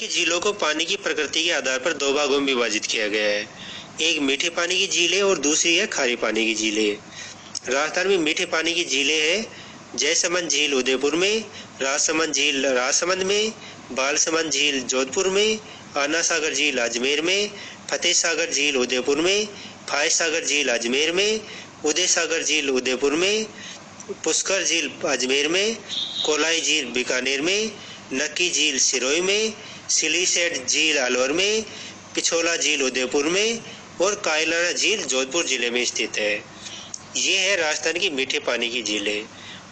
की झीलों को पानी की प्रकृति के आधार पर दो भागों में विभाजित किया गया है। एक मीठे पानी की झीलें और दूसरी है खारे पानी की झीलें। राजस्थान में मीठे पानी की झीलें हैं जयसमंद झील उदयपुर में, राजसमंद झील राजसमंद में, बालसमंद झील जोधपुर में, आना सागर झील अजमेर में, फतेह सागर झील उदयपुर में, फाय सागर झील अजमेर में, उदय सागर झील उदयपुर में, पुष्कर झील अजमेर में, कोलाई झील बीकानेर में, नक्की झील सिरोही में, सिलीसेट झील अलवर में, पिछोला झील उदयपुर में और कायलाना झील जोधपुर जिले में स्थित है। ये है राजस्थान की मीठे पानी की झीलें।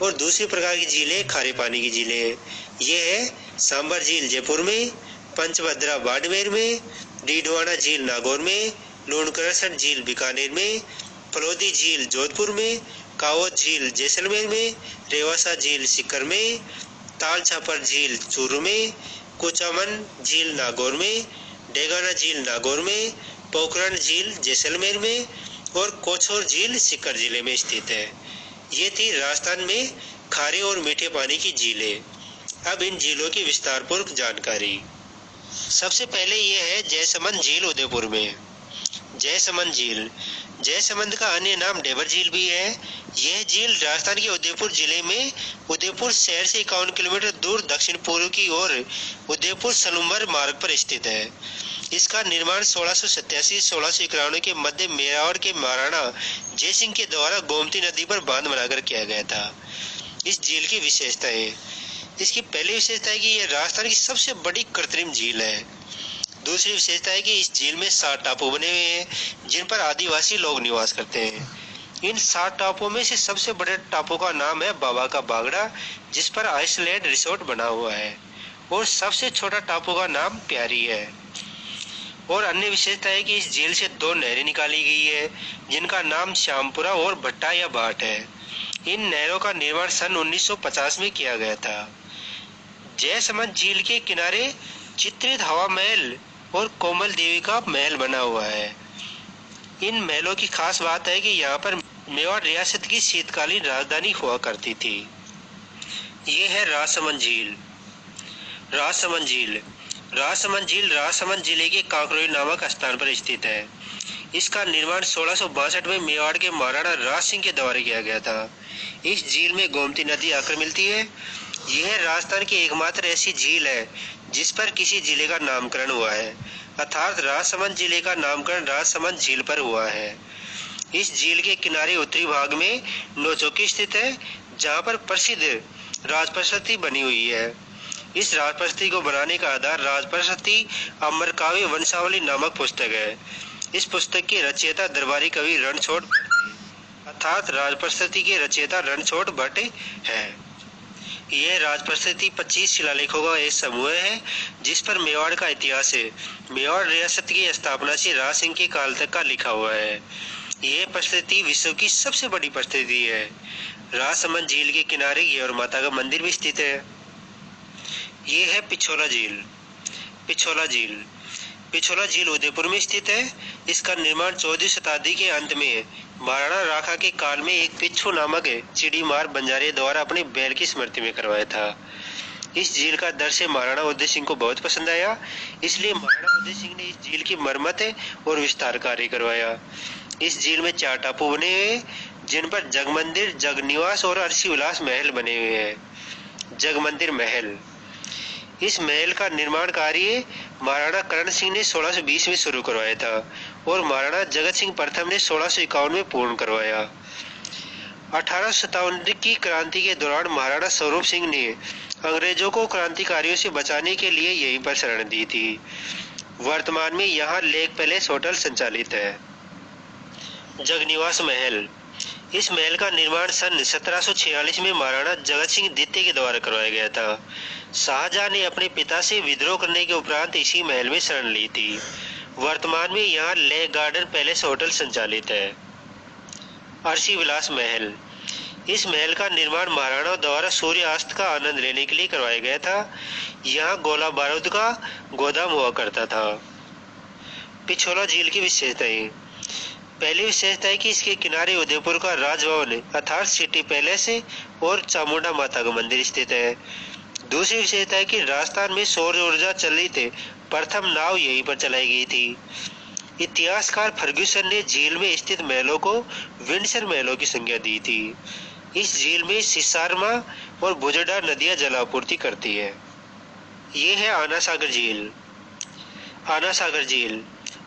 और दूसरी प्रकार की झीलें खारे पानी की झीलें हैं। ये है सांबर झील जयपुर में, पंचभद्रा बाड़मेर में, डीडवाना झील नागौर में, लूणकरसर झील बीकानेर में, फलोदी झील जोधपुर में, कावोद झील जैसलमेर में, रेवासा झील सीकर में, ताल छापर झील चूरू में, कुचामन झील नागौर में, डेगाना झील नागौर में, पोखरण झील जैसलमेर में और कोछोर झील सीकर जिले में स्थित है। ये थी राजस्थान में खारे और मीठे पानी की झीलें। अब इन झीलों की विस्तार पूर्वक जानकारी। सबसे पहले ये है जयसमंद झील उदयपुर में। जयसमंद झील, जयसमंद का अन्य नाम डेबर झील भी है। यह झील राजस्थान के उदयपुर जिले में उदयपुर शहर से 51 किलोमीटर दूर दक्षिण पूर्व की ओर उदयपुर सलूम्बर मार्ग पर स्थित है। इसका निर्माण 1687-1691 के मध्य मेवाड़ के महाराणा जयसिंह के द्वारा गोमती नदी पर बांध बनाकर किया गया था। इस झील की विशेषताएं। इसकी पहली विशेषता है कि यह राजस्थान की सबसे बड़ी कृत्रिम झील है। दूसरी विशेषता है कि इस झील में 7 टापू बने हुए हैं जिन पर आदिवासी लोग निवास करते हैं। इन 7 टापुओं में से सबसे बड़े टापू का नाम है बाबा का बागड़ा, जिस पर आइसलैंड रिसोर्ट बना हुआ है, और सबसे छोटा टापू का नाम प्यारी है। और अन्य विशेषता है कि इस झील से 2 नहरें निकाली गई है जिनका नाम श्यामपुरा और भट्टा या भाट है। इन नहरों का निर्माण सन 1950 में किया गया था। जयसमंद झील के किनारे चित्रित हवा महल और कोमल देवी का महल बना हुआ है। इन महलों की खास बात है कि यहाँ पर मेवाड़ रियासत की शीतकालीन राजधानी हुआ करती थी। ये है राजसमंद झील। राजसमंद झील, राजसमंद झील राजसमंद जिले के कांकरोली नामक स्थान पर स्थित है। इसका निर्माण 1662 में मेवाड़ के महाराणा राज सिंह के द्वारा किया गया था। इस झील में गोमती नदी आकर मिलती है। यह राजस्थान की एकमात्र ऐसी झील है जिस पर किसी जिले का नामकरण हुआ है, अर्थात राजसमंद जिले का नामकरण राजसमंद झील पर हुआ है। इस झील के किनारे उत्तरी भाग में नौचौकी स्थित है, जहाँ पर प्रसिद्ध राजप्रशस्ति बनी हुई है। इस राजप्रशस्ति को बनाने का आधार राजप्रशस्ति अमरकाव्य वंशावली नामक पुस्तक है। इस पुस्तक के रचयिता दरबारी कवि रणछोड़ अर्थात राजप्रशस्ति के रचयिता रणछोड़ भट्ट है। यह राजप्रशस्ति 25 शिलालेखों का एक समूह है जिस पर मेवाड़ का इतिहास है। मेवाड़ रियासत की स्थापना से राज सिंह के काल तक का लिखा हुआ है। यह प्रशस्ति विश्व की सबसे बड़ी प्रशस्ति है। राजसमंद झील के किनारे गौर माता का मंदिर भी स्थित है। ये है पिछोला झील। पिछोला झील, पिछोला झील उदयपुर में स्थित है। इसका निर्माण 14वीं शताब्दी के अंत में महाराणा राखा के काल में एक पिच्छू नामक चिड़ीमार बंजारे द्वारा अपने बैल की स्मृति में करवाया था। इस झील का दृश्य महाराणा उदय सिंह को बहुत पसंद आया, इसलिए महाराणा उदय सिंह ने इस झील की मरम्मत और विस्तार कार्य करवाया। इस झील में 4 टापू बने हुए जिन पर जगमंदिर, जगनिवास और अर्शी विलास महल बने हुए हैं। जगमंदिर महल, इस महल का निर्माण कार्य महाराणा करण सिंह ने 1620 में शुरू करवाया था और महाराणा जगत सिंह प्रथम ने 1651 में पूर्ण करवाया। 1857 की क्रांति के दौरान महाराणा स्वरूप सिंह ने अंग्रेजों को क्रांतिकारियों से बचाने के लिए यहीं पर शरण दी थी। वर्तमान में यहाँ लेक पैलेस होटल संचालित है। जगनिवास महल, इस महल का निर्माण सन 1746 में महाराणा जगत सिंह द्वितीय के द्वारा करवाया गया था। शाहजहां ने अपने पिता से विद्रोह करने के उपरांत इसी महल में शरण ली थी। वर्तमान में यहाँ लेक गार्डन पैलेस होटल संचालित है। अर्शी विलास महल, इस महल का निर्माण महाराणाओं द्वारा सूर्यास्त का आनंद लेने के लिए करवाया गया था। यहाँ गोला बारूद का गोदाम हुआ करता था। पिछोला झील की विशेषताएं। पहली विशेषता है कि इसके किनारे उदयपुर का राजभवन अर्थात सिटी पैलेस और चामुंडा माता का मंदिर स्थित है। दूसरी विशेषता है कि राजस्थान में सौर ऊर्जा चलित प्रथम नाव यहीं पर चलाई गई थी। इतिहासकार फर्ग्यूसन ने झील में स्थित महलों को विंडसर महलों की संज्ञा दी थी। इस झील में सिसारमा और बुजड़ा नदियां जलापूर्ति करती है। ये है आना सागर झील। आना सागर झील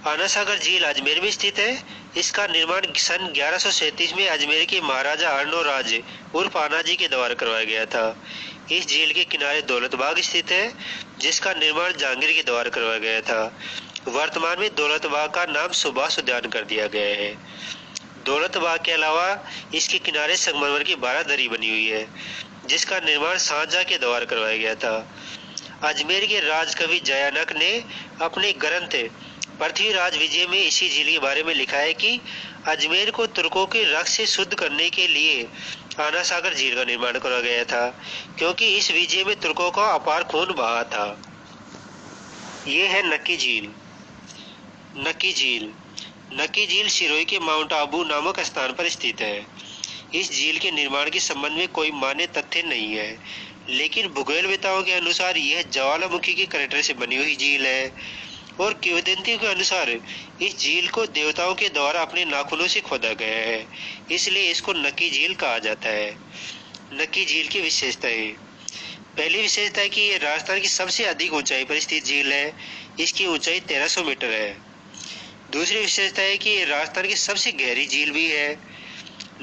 आना सागर झील अजमेर में स्थित है। इसका निर्माण सन 1137 में अजमेर के महाराजा अर्णोराज उर्फ आना जी के द्वारा करवाया गया था। इस झील के किनारे दौलत बाग स्थित है, जिसका निर्माण जहांगीर के द्वारा करवाया गया था। वर्तमान में दौलत बाग का नाम सुभाष उद्यान कर दिया गया है। दौलत बाग के अलावा इसके किनारे संगमरमर की 12 दरी बनी हुई है, जिसका निर्माण शाहजहां के द्वारा करवाया गया था। अजमेर के राजकवि जयानक ने अपने ग्रंथ पृथ्वीराज विजय में इसी झील के बारे में लिखा है कि अजमेर को तुर्कों के रक्त से शुद्ध करने के लिए आना सागर झील का निर्माण कराया गया था, क्योंकि इस विजय में तुर्कों का अपार खून बहा था। ये है नक्की झील। नक्की झील नक्की झील सिरोही के माउंट आबू नामक स्थान पर स्थित है। इस झील के निर्माण के संबंध में कोई मान्य तथ्य नहीं है, लेकिन भूगोलवेताओं के अनुसार यह ज्वालामुखी के क्रैटर से बनी हुई झील है और किंवदंतियों के अनुसार इस झील को देवताओं के द्वारा अपने नाखूनों से खोदा गया है, इसलिए इसको नक्की झील कहा जाता है। नक्की झील की विशेषताएं। पहली विशेषता है कि यह राजस्थान की सबसे अधिक ऊंचाई पर स्थित झील है। इसकी ऊंचाई 1300 मीटर है। दूसरी विशेषता है कि यह राजस्थान की सबसे गहरी झील भी है।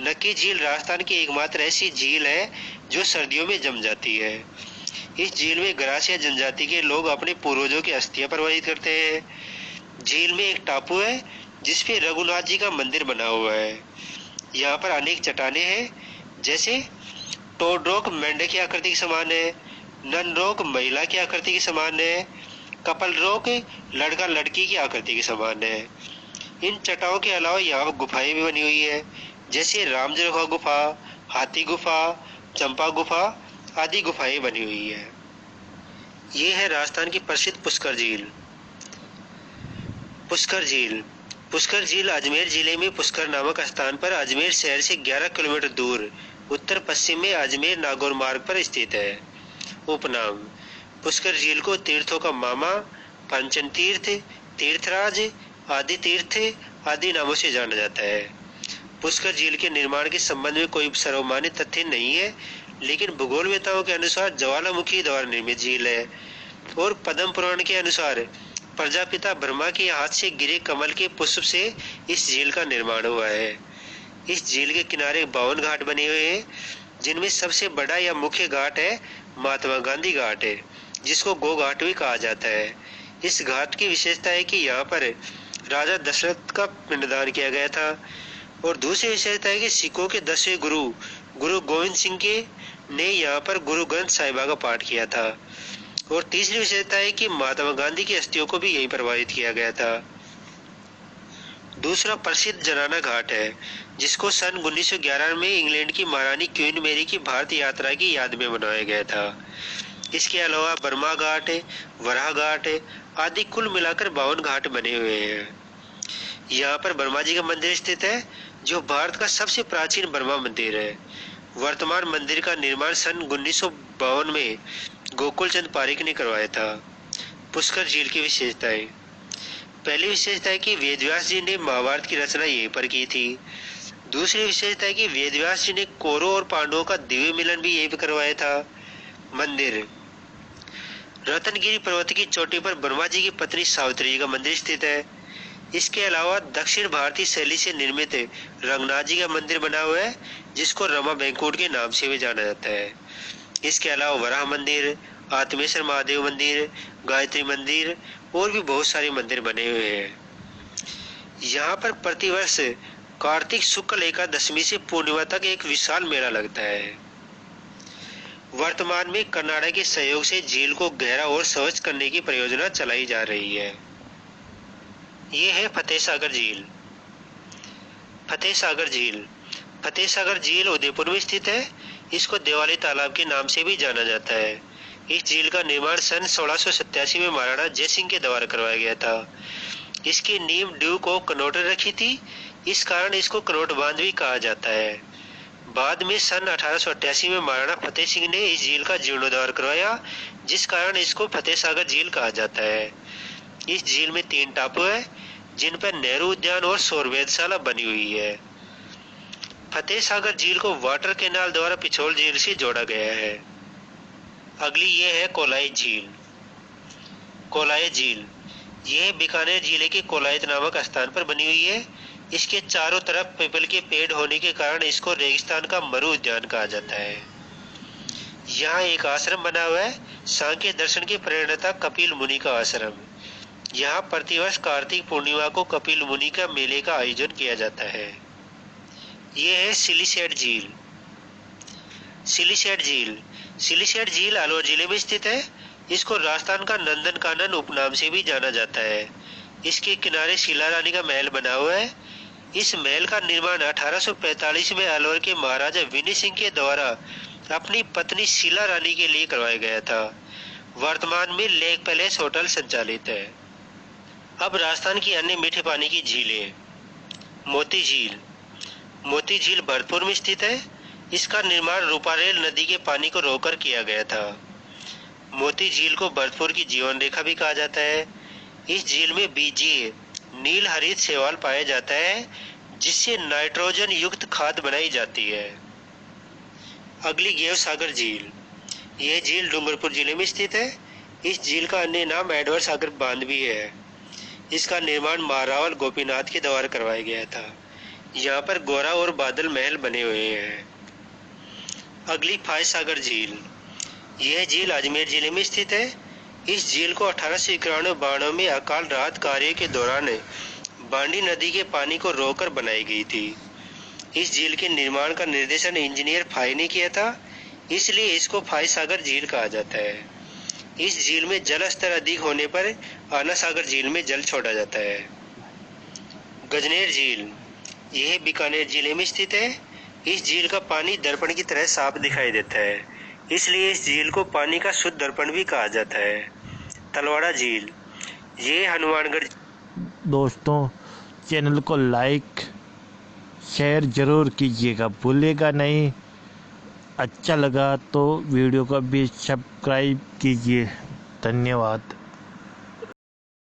नक्की झील राजस्थान की एकमात्र ऐसी झील है जो सर्दियों में जम जाती है। इस झील में गरासिया जनजाति के लोग अपने पूर्वजों की अस्थियां प्रवाहित करते हैं। झील में एक टापू है जिसपे रघुनाथ जी का मंदिर बना हुआ है। यहाँ पर अनेक चट्टानें हैं, जैसे टोडरोक मेंढक की आकृति के समान है, ननरोक महिला की आकृति के समान है, कपल रोक लड़का लड़की की आकृति के समान है। इन चट्टानों के अलावा यहाँ गुफाएं भी बनी हुई है, जैसे रामजरखा गुफा, हाथी गुफा, चंपा गुफा आदि गुफाएं बनी हुई है। ये है राजस्थान की प्रसिद्ध पुष्कर झील। पुष्कर झील पुष्कर झील अजमेर जिले में पुष्कर नामक स्थान पर अजमेर शहर से 11 किलोमीटर दूर उत्तर पश्चिम में अजमेर नागौर मार्ग पर स्थित है। उपनाम। पुष्कर झील को तीर्थों का मामा, पंचन तीर्थ, तीर्थराज, आदि तीर्थ आदि नामों से जाना जाता है। पुष्कर झील के निर्माण के संबंध में कोई सर्वमान्य तथ्य नहीं है, लेकिन भूगोलवेताओं के अनुसार ज्वालामुखी द्वारा निर्मित झील है और पद्म पुराण के अनुसार प्रजापिता ब्रह्मा के हाथ से गिरे कमल के पुष्प से इस झील का निर्माण हुआ है। इस झील के किनारे 52 घाट बने हुए हैं, जिनमें सबसे बड़ा या मुख्य घाट है महात्मा गांधी घाट है, जिसको गो घाट भी कहा जाता है। इस घाट की विशेषता है कि यहाँ पर राजा दशरथ का पिंडदान किया गया था। और दूसरी विशेषता है कि सिखों के 10वें गुरु गोविंद सिंह के ने यहाँ पर गुरु ग्रंथ साहिबा का पाठ किया था। और तीसरी विशेषता है कि महात्मा गांधी की अस्थियों को भी यहीं प्रवाहित किया गया था। दूसरा प्रसिद्ध जनाना घाट है, जिसको सन 1911 में इंग्लैंड की महारानी क्वीन मैरी की भारत यात्रा की याद में बनाया गया था। इसके अलावा बर्मा घाट, वराह घाट आदि कुल मिलाकर 52 घाट बने हुए हैं। यहाँ पर ब्रह्मा जी का मंदिर स्थित है, जो भारत का सबसे प्राचीन ब्रह्मा मंदिर है। वर्तमान मंदिर का निर्माण सन 1952 में गोकुल चंद पारिक ने करवाया था। पुष्कर झील की विशेषताएं। पहली विशेषता है कि वेदव्यास जी ने महाभारत की रचना यहीं पर की थी। दूसरी विशेषता है कि वेदव्यास जी ने कौरवों और पांडवों का दिव्य मिलन भी यहीं पर करवाया था। मंदिर। रत्नगिरी पर्वत की चोटी पर ब्रह्मा जी की पत्नी सावित्री जी का मंदिर स्थित है। इसके अलावा दक्षिण भारतीय शैली से निर्मित रंगनाथ जी का मंदिर बना हुआ है, जिसको रमा बैंकुट के नाम से भी जाना जाता है। इसके अलावा वराह मंदिर, आत्मेश्वर महादेव मंदिर, गायत्री मंदिर और भी बहुत सारे मंदिर बने हुए हैं। यहाँ पर प्रतिवर्ष कार्तिक शुक्ल एकादशमी से पूर्णिमा तक एक विशाल मेला लगता है। वर्तमान में कर्नाटक के सहयोग से झील को गहरा और स्वच्छ करने की परियोजना चलाई जा रही है। ये है फतेह सागर झील। फतेह सागर झील फतेह सागर झील उदयपुर में स्थित है। इसको देवाली तालाब के नाम से भी जाना जाता है। इस झील का निर्माण सन 1687 में महाराणा जय सिंह के द्वारा करवाया गया था। इसकी नींव ड्यूक ऑफ कनौट रखी थी, इस कारण इसको कनौट बांध भी कहा जाता है। बाद में सन 1888 में महाराणा फतेह सिंह ने इस झील का जीर्णोद्धार करवाया, जिस कारण इसको फतेह सागर झील कहा जाता है। इस झील में 3 टापू है, जिन पर नेहरू उद्यान और सौर वेधशाला बनी हुई है। फतेह सागर झील को वाटर कैनाल द्वारा पिछोल झील से जोड़ा गया है। अगली ये है कोलाई झील। कोलाई झील यह बीकानेर जिले के कोलायत नामक स्थान पर बनी हुई है। इसके चारों तरफ पीपल के पेड़ होने के कारण इसको रेगिस्तान का मरु उद्यान कहा जाता है। यहाँ एक आश्रम बना हुआ है, सांख्य दर्शन के प्रेरणा कपिल मुनि का आश्रम। यहाँ प्रतिवर्ष कार्तिक पूर्णिमा को कपिल मुनि का मेले का आयोजन किया जाता है। ये है सिलीसेट झील। सिलीसेट झील सिलीसेट झील अलवर जिले में स्थित है। इसको राजस्थान का नंदनकानन उपनाम से भी जाना जाता है। इसके किनारे शीला रानी का महल बना हुआ है। इस महल का निर्माण 1845 में अलवर के महाराजा विनय सिंह के द्वारा अपनी पत्नी शीला रानी के लिए करवाया गया था। वर्तमान में लेक पैलेस होटल संचालित है। अब राजस्थान की अन्य मीठे पानी की झीलें। मोती झील। मोती झील भरतपुर में स्थित है। इसका निर्माण रूपारेल नदी के पानी को रोककर किया गया था। मोती झील को भरतपुर की जीवन रेखा भी कहा जाता है। इस झील में बीजीय नील हरित शैवाल पाया जाता है, जिससे नाइट्रोजन युक्त खाद बनाई जाती है। अगली गेव सागर झील। यह झील डूंगरपुर जिले में स्थित है। इस झील का अन्य नाम एडवर्ड सागर बांध भी है। इसका निर्माण महारावल गोपीनाथ के द्वारा करवाया गया था। यहाँ पर गोरा और बादल महल बने हुए हैं। अगली फाय सागर झील। यह झील अजमेर जिले में स्थित है। इस झील को 1891-92 में अकाल राहत कार्य के दौरान बांडी नदी के पानी को रोककर बनाई गई थी। इस झील के निर्माण का निर्देशन इंजीनियर फाय ने किया था, इसलिए इसको फाय सागर झील कहा जाता है। इस झील में जल स्तर अधिक होने पर आना सागर झील में जल छोड़ा जाता है। गजनेर झील। यह बीकानेर जिले में स्थित है। इस झील का पानी दर्पण की तरह साफ दिखाई देता है, इसलिए इस झील को पानी का शुद्ध दर्पण भी कहा जाता है। तलवाड़ा झील। ये हनुमानगढ़। दोस्तों, चैनल को लाइक शेयर जरूर कीजिएगा, भूलिएगा नहीं। अच्छा लगा तो वीडियो को भी सब्सक्राइब कीजिए। धन्यवाद।